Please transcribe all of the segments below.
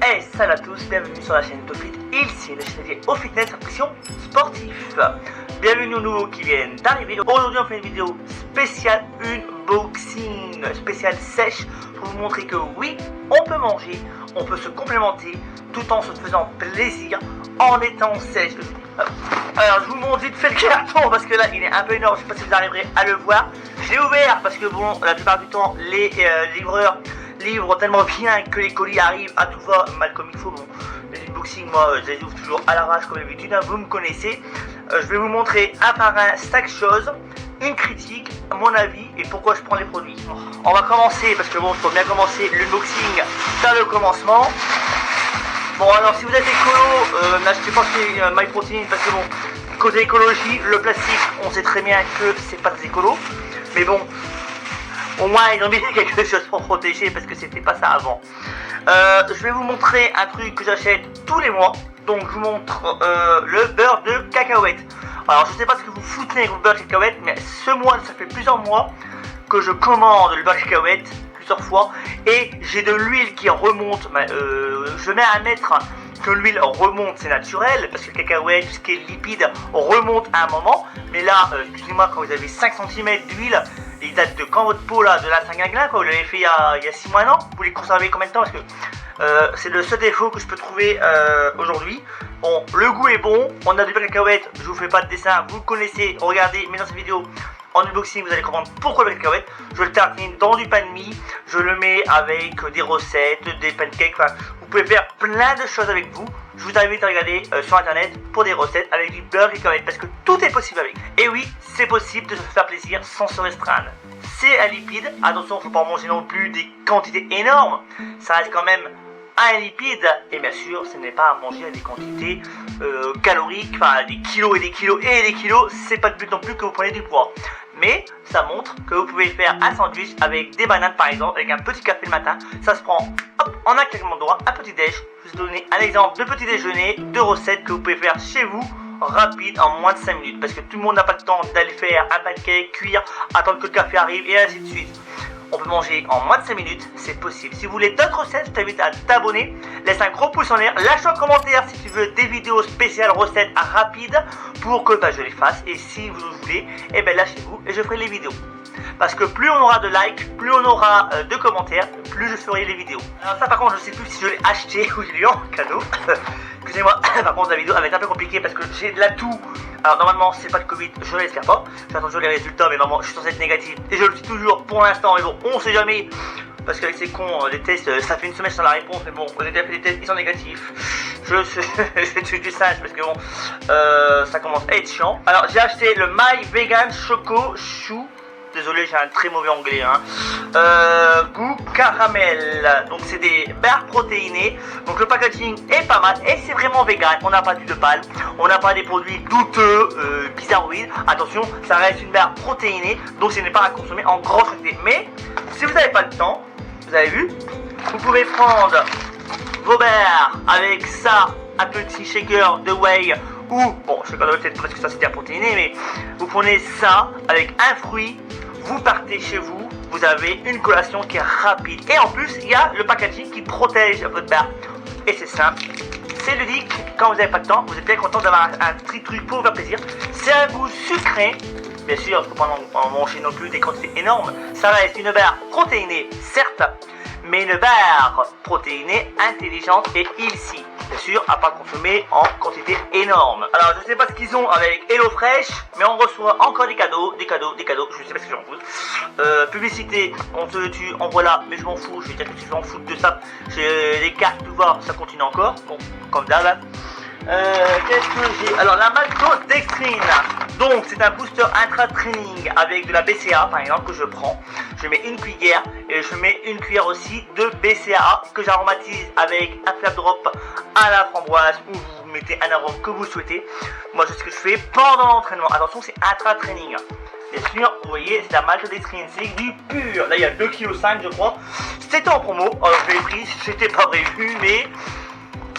Hey, salut à tous, bienvenue sur la chaîne Topfit. Ici le chaîne dédiée au fitness et nutrition sportif. Bienvenue aux nouveaux qui viennent d'arriver. Aujourd'hui on fait une vidéo spéciale unboxing, spéciale sèche, pour vous montrer que oui, on peut manger, on peut se complémenter tout en se faisant plaisir en étant sèche. Alors je vous montre vite fait le carton parce que là il est un peu énorme, je sais pas si vous arriverez à le voir. Je l'ai ouvert parce que bon, la plupart du temps les livreurs livrent tellement bien que les colis arrivent à tout va, mal comme il faut. Bon, les unboxings, moi je les ouvre toujours à l'arrache comme d'habitude, hein, vous me connaissez. Je vais vous montrer un par un chaque chose, une critique, mon avis et pourquoi je prends les produits. On va commencer parce que bon, il faut bien commencer l'unboxing dans le commencement. Bon, alors si vous êtes écolo, n'achetez pas chez MyProtein parce que bon, côté écologie, le plastique, on sait très bien que c'est pas très écolo, mais bon, au moins ils ont mis quelque chose pour protéger parce que c'était pas ça avant. Je vais vous montrer un truc que j'achète tous les mois. Donc je vous montre le beurre de cacahuète. Alors je sais pas ce que vous foutez avec le beurre de cacahuète, mais ce mois, ça fait plusieurs mois que je commande le beurre de cacahuète plusieurs fois. Et j'ai de l'huile qui remonte, je mets à mettre que l'huile remonte, c'est naturel, parce que le cacahuète, tout ce qui est lipides, remonte à un moment. Mais là, excusez-moi, quand vous avez 5 cm d'huile, il date de quand votre peau là, de la Saint-Guinglin, quoi, vous l'avez fait il y a 6 mois, non? Vous les conservez combien de temps? Parce que c'est le seul défaut que je peux trouver aujourd'hui. Bon, le goût est bon, on a du beurre de cacahuète, je vous fais pas de dessin, vous le connaissez, regardez, mais dans cette vidéo en unboxing, vous allez comprendre pourquoi le beurre de cacahuète. Je le tartine dans du pain de mie, je le mets avec des recettes, des pancakes, enfin, vous pouvez faire plein de choses avec vous. Je vous invite à regarder sur internet pour des recettes avec du beurre de cacahuète parce que tout est possible avec. Et oui, c'est possible de se faire plaisir sans se restreindre. C'est un lipide, attention, il ne faut pas en manger non plus des quantités énormes, ça reste quand même un lipide, et bien sûr ce n'est pas à manger à des quantités caloriques, enfin des kilos et des kilos et des kilos, c'est pas le but non plus que vous preniez du poids. Mais ça montre que vous pouvez faire un sandwich avec des bananes par exemple, avec un petit café le matin, ça se prend hop, en un claquement de doigts, un petit déj. Je vais vous donner un exemple de petit déjeuner, de recettes que vous pouvez faire chez vous, rapide, en moins de 5 minutes, parce que tout le monde n'a pas le temps d'aller faire un pancake, cuire, attendre que le café arrive et ainsi de suite. On peut manger en moins de 5 minutes, c'est possible. Si vous voulez d'autres recettes, je t'invite à t'abonner. Laisse un gros pouce en l'air, lâche un commentaire si tu veux des vidéos spéciales recettes rapides pour que je les fasse. Et si vous voulez, eh ben lâchez-vous et je ferai les vidéos. Parce que plus on aura de likes, plus on aura de commentaires, plus je ferai les vidéos. Alors ça par contre, je sais plus si je l'ai acheté ou je l'ai eu en cadeau. Excusez-moi, par contre la vidéo elle va être un peu compliquée parce que j'ai de l'atout. Alors normalement c'est pas le Covid, je ne l'espère pas. J'attends toujours les résultats, mais normalement je suis censé être négatif. Et je le suis toujours pour l'instant, mais bon, on sait jamais. Parce qu'avec ces cons, les tests, ça fait une semaine sans la réponse, mais bon, on a déjà fait des tests, ils sont négatifs. Je suis du singe parce que bon, ça commence à être chiant. Alors j'ai acheté le My Vegan Choco Chou. Désolé, j'ai un très mauvais anglais, hein. Goût caramel. Donc c'est des barres protéinées. Donc le packaging est pas mal et c'est vraiment vegan. On n'a pas d'huile de palme, on n'a pas des produits douteux, bizarroïdes. Attention, ça reste une barre protéinée, donc ce n'est pas à consommer en grosse quantité. Mais si vous n'avez pas le temps, vous avez vu, vous pouvez prendre vos barres avec ça, un petit shaker de whey. Ou, bon, je sais pas peut-être parce que ça c'était protéiné, mais vous prenez ça avec un fruit, vous partez chez vous, vous avez une collation qui est rapide. Et en plus, il y a le packaging qui protège votre barre. Et c'est simple, c'est ludique, quand vous n'avez pas de temps, vous êtes bien content d'avoir un petit truc pour vous faire plaisir. C'est un goût sucré, bien sûr, il ne faut pas en manger non plus des quantités énormes. Ça reste une barre protéinée, certes, mais une barre protéinée intelligente et healthy. Bien sûr, à pas consommer en quantité énorme. Alors, je sais pas ce qu'ils ont avec HelloFresh, mais on reçoit encore des cadeaux, je sais pas ce que j'en fous. Publicité, on te le tue, en voilà, mais je m'en fous, je vais dire que je m'en fous de ça. J'ai des cartes, tout voir, ça continue encore, bon, comme d'hab. Qu'est-ce que j'ai? Alors la maltodextrine, donc c'est un booster intra-training avec de la BCA par exemple que je prends. Je mets une cuillère et je mets une cuillère aussi de BCA que j'aromatise avec un flap drop à la framboise ou vous mettez un arôme que vous souhaitez. Moi c'est ce que je fais pendant l'entraînement. Attention, c'est intra-training. Bien sûr, vous voyez, c'est la maltodextrine, c'est du pur. Là il y a 2,5 kg je crois. C'était en promo, alors je l'ai pris, c'était pas prévu mais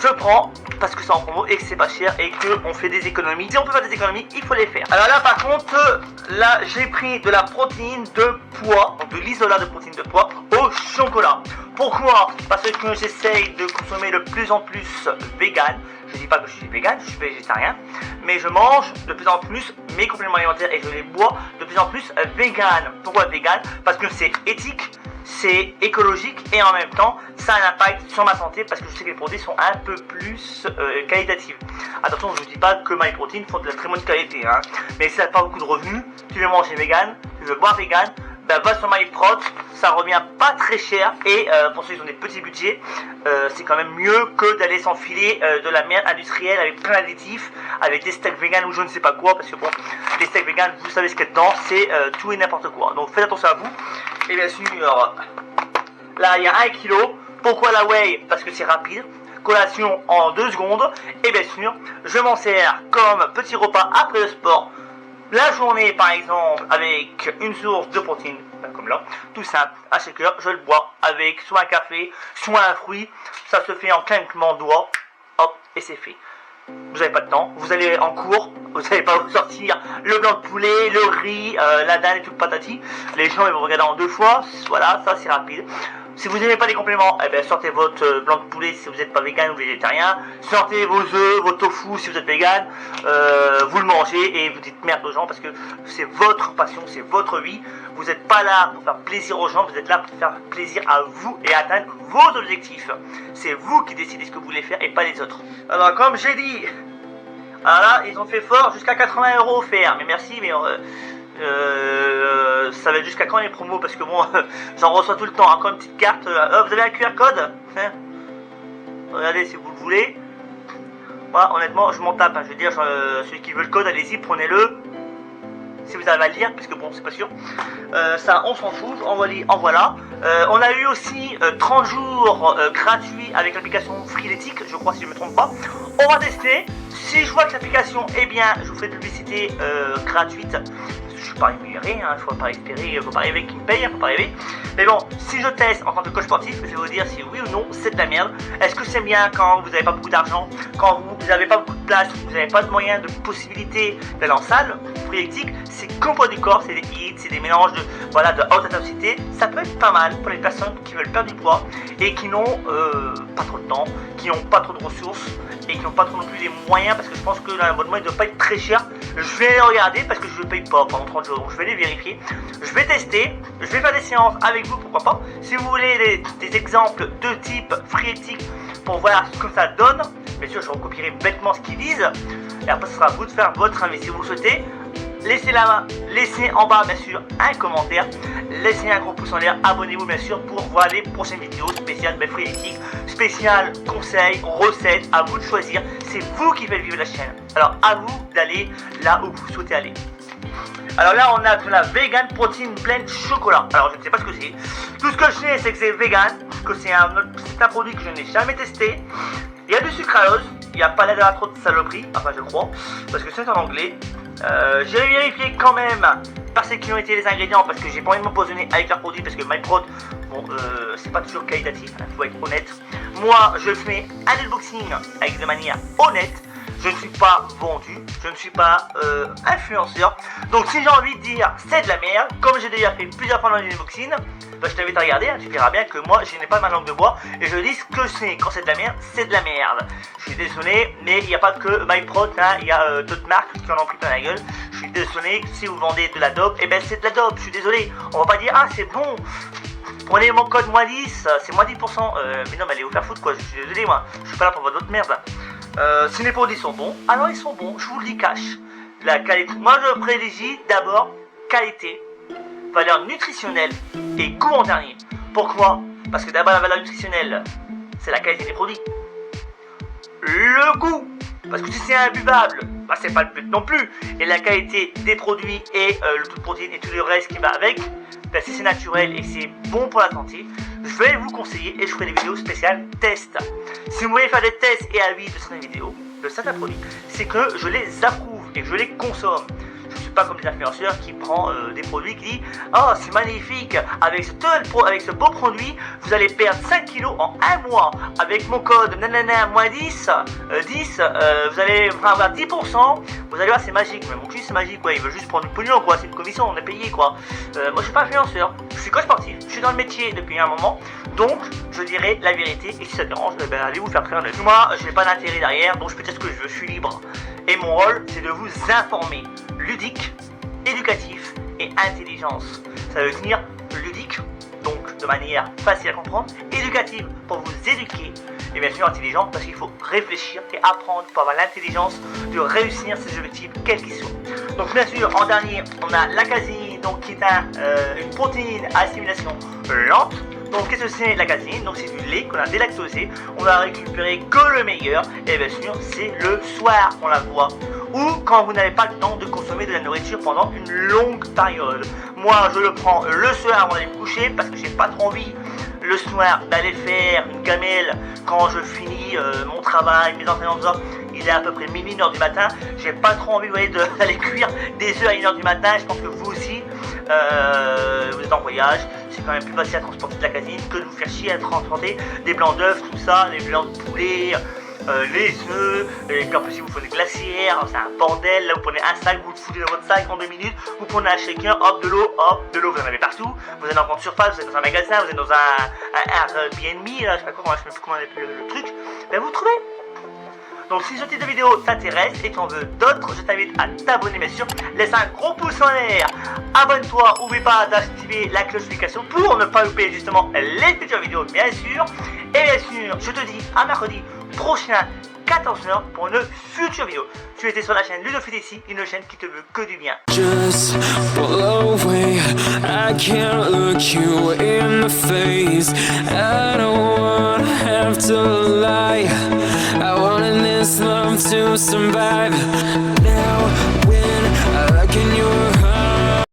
je prends parce que c'est en promo et que c'est pas cher et qu'on fait des économies. Si on peut faire des économies, il faut les faire. Alors là par contre, là j'ai pris de la protéine de pois. Donc donc de l'isolat de protéines de pois au chocolat. Pourquoi? Parce que j'essaye de consommer de plus en plus vegan. Je dis pas que je suis vegan, je suis végétarien, mais je mange de plus en plus mes compléments alimentaires et je les bois de plus en plus vegan. Pourquoi vegan? Parce que c'est éthique, c'est écologique et en même temps ça a un impact sur ma santé parce que je sais que les produits sont un peu plus qualitatifs. Attention, je ne dis pas que MyProtein font de la très bonne qualité, hein. Mais si tu n'as pas beaucoup de revenus, tu veux manger vegan, tu veux boire vegan, ben va sur MyProt, ça revient pas très cher et pour ceux qui ont des petits budgets, c'est quand même mieux que d'aller s'enfiler de la merde industrielle avec plein d'additifs, avec des steaks vegan ou je ne sais pas quoi, parce que bon, les steaks vegan, vous savez ce qu'il y a dedans, c'est tout et n'importe quoi. Donc faites attention à vous. Et bien sûr, là il y a 1 kg. Pourquoi la whey? Parce que c'est rapide. Collation en 2 secondes. Et bien sûr, je m'en sers comme petit repas après le sport. La journée par exemple avec une source de protéines, comme là, tout simple, un shaker, je le bois avec soit un café, soit un fruit. Ça se fait en claquement de doigts. Hop, et c'est fait. Vous n'avez pas de temps, vous allez en cours, vous n'allez pas vous sortir le blanc de poulet, le riz, la dinde et tout patati. Les gens ils vont regarder en 2 fois, voilà, ça c'est rapide. Si vous n'aimez pas les compléments, eh bien sortez votre blanc de poulet si vous n'êtes pas vegan ou végétarien. Sortez vos œufs, vos tofu si vous êtes vegan. Vous le mangez et vous dites merde aux gens parce que c'est votre passion, c'est votre vie. Vous n'êtes pas là pour faire plaisir aux gens, vous êtes là pour faire plaisir à vous et atteindre vos objectifs. C'est vous qui décidez ce que vous voulez faire et pas les autres. Alors comme j'ai dit, alors là ils ont fait fort jusqu'à 80 € offert. Mais merci, mais ça va être jusqu'à quand les promos? Parce que bon, j'en reçois tout le temps. Encore une petite carte. Vous avez un QR code, hein? Regardez si vous le voulez. Moi, honnêtement, je m'en tape. Hein. Je veux dire, celui qui veut le code, allez-y, prenez-le. Si vous arrivez à le lire, parce que bon, c'est pas sûr. Ça, on s'en fout. En voilà. On a eu aussi 30 jours gratuits avec l'application Freeletics, je crois, si je ne me trompe pas. On va tester. Si je vois que l'application est bien, je vous ferai de publicité gratuite. Je suis pas rémunéré, hein, faut pas espérer, faut pas rêver qu'il me paye, faut pas rêver. Mais bon, si je teste en tant que coach sportif, je vais vous dire si oui ou non c'est de la merde. Est-ce que c'est bien quand vous n'avez pas beaucoup d'argent, quand vous n'avez pas beaucoup de place, vous n'avez pas de moyens, de possibilités d'aller en salle? Freeletics, c'est comme poids du corps, c'est des hits, c'est des mélanges de haute intensité. Ça peut être pas mal pour les personnes qui veulent perdre du poids et qui n'ont pas trop de temps, qui n'ont pas trop de ressources et qui n'ont pas trop non plus les moyens, parce que je pense que l'abonnement il ne doit pas être très cher. Je vais les regarder parce que je ne paye pas pendant 30 jours, donc je vais les vérifier. Je vais tester, je vais faire des séances avec vous, pourquoi pas. Si vous voulez des exemples de type Freeletics pour voir ce que ça donne, bien sûr je recopierai bêtement ce qu'ils disent. Et après ce sera à vous de faire votre avis. Si vous le souhaitez, laissez en bas bien sûr un commentaire, laissez un gros pouce en l'air, abonnez-vous bien sûr pour voir les prochaines vidéos spéciales Freeletics, spéciales conseils, recettes, à vous de choisir, c'est vous qui faites vivre la chaîne. Alors à vous d'aller là où vous souhaitez aller. Alors là on a de la Vegan Protein Blend Chocolat. Alors je ne sais pas ce que c'est. Tout ce que je sais c'est que c'est vegan, que c'est un produit que je n'ai jamais testé. Il y a du sucralose, il n'y a pas l'air d'avoir trop de saloperie, enfin je crois, parce que c'est en anglais. J'ai vérifié quand même par ce qui ont été les ingrédients parce que j'ai pas envie de m'empoisonner avec leurs produits parce que MyProt, bon, c'est pas toujours qualitatif, hein, faut être honnête. Moi, je fais un unboxing avec de manière honnête. Je ne suis pas vendu, je ne suis pas influenceur. Donc si j'ai envie de dire c'est de la merde, comme j'ai déjà fait plusieurs fois dans les unboxings, bah, je t'invite à regarder, hein, tu verras bien que moi je n'ai pas ma langue de bois et je dis ce que c'est. Quand c'est de la merde, c'est de la merde. Je suis désolé, mais il n'y a pas que MyProt, hein, il y a d'autres marques qui en ont pris plein la gueule. Je suis désolé, si vous vendez de la dope, et ben c'est de la dope, je suis désolé. On va pas dire ah c'est bon. Prenez mon code -10, c'est -10%. Mais non mais allez vous faire foutre quoi, je suis désolé moi, je suis pas là pour votre merde. Si les produits sont bons, alors ils sont bons, je vous le dis cash. La qualité, moi je privilégie d'abord qualité, valeur nutritionnelle et goût en dernier. Pourquoi? Parce que d'abord la valeur nutritionnelle, c'est la qualité des produits. Le goût, parce que si c'est imbuvable, bah c'est pas le but non plus. Et la qualité des produits et le taux de protéines et tout le reste qui va avec, bah si c'est naturel et c'est bon pour la santé, je vais vous conseiller et je ferai des vidéos spéciales tests. Si vous voulez faire des tests et avis de certaines vidéos, de certains produits, c'est que je les approuve et que je les consomme. Je suis pas comme des influenceurs qui prend des produits qui dit oh c'est magnifique, avec ce beau produit vous allez perdre 5 kilos en un mois, avec mon code nanana moins 10 vous allez avoir 10%, vous allez voir c'est magique. Mais mon cul c'est magique quoi, il veut juste prendre du pognon quoi, c'est une commission, on est payé quoi. Moi je suis pas influenceur, je suis coach sportif, je suis dans le métier depuis un moment, donc je dirais la vérité, et si ça te dérange, ben allez vous faire faire un œil. Moi je n'ai pas d'intérêt derrière, donc je peux dire ce que je veux, je suis libre. Et mon rôle c'est de vous informer, ludique, éducatif et intelligence. Ça veut dire ludique, donc de manière facile à comprendre, éducative pour vous éduquer, et bien sûr intelligent parce qu'il faut réfléchir et apprendre pour avoir l'intelligence de réussir ses objectifs quels qu'ils soient. Donc bien sûr en dernier on a la caséine, donc qui est une protéine à assimilation lente. Donc qu'est-ce que c'est la caséine? Donc c'est du lait qu'on a délactosé, on va récupérer que le meilleur, et bien sûr c'est le soir qu'on la voit, ou quand vous n'avez pas le temps de consommer de la nourriture pendant une longue période. Moi je le prends le soir avant d'aller me coucher parce que j'ai pas trop envie le soir d'aller faire une gamelle quand je finis mon travail, mes entraînements, tout ça. Il est à peu près minuit, 1h du matin, j'ai pas trop envie d'aller cuire des œufs à 1h du matin. Je pense que vous aussi, vous êtes en voyage, c'est quand même plus facile à transporter de la caséine que de vous faire chier à transporter des blancs d'œufs, tout ça, les blancs de poulet, les œufs, et puis en plus si vous prenez glacière, c'est un bordel. Là vous prenez un sac, vous le foutez dans votre sac en 2 minutes, vous prenez un shaker, hop de l'eau vous en avez partout, vous êtes en grande surface, vous êtes dans un magasin, vous êtes dans un Airbnb, là, je sais pas comment, je sais même plus comment on appelle le truc, ben vous trouvez. Donc si ce type de vidéo t'intéresse et tu en veux d'autres, je t'invite à t'abonner bien sûr, laisse un gros pouce en l'air, abonne-toi, n'oublie pas d'activer la cloche de notification pour ne pas louper justement les futures vidéos bien sûr. Et bien sûr, je te dis à mercredi prochain 14h pour une future vidéo. Tu étais sur la chaîne Ludophilissi, une chaîne qui te veut que du bien. Just blow away, I can't look you in the face. I don't wanna have to lie, I wanted this love to survive.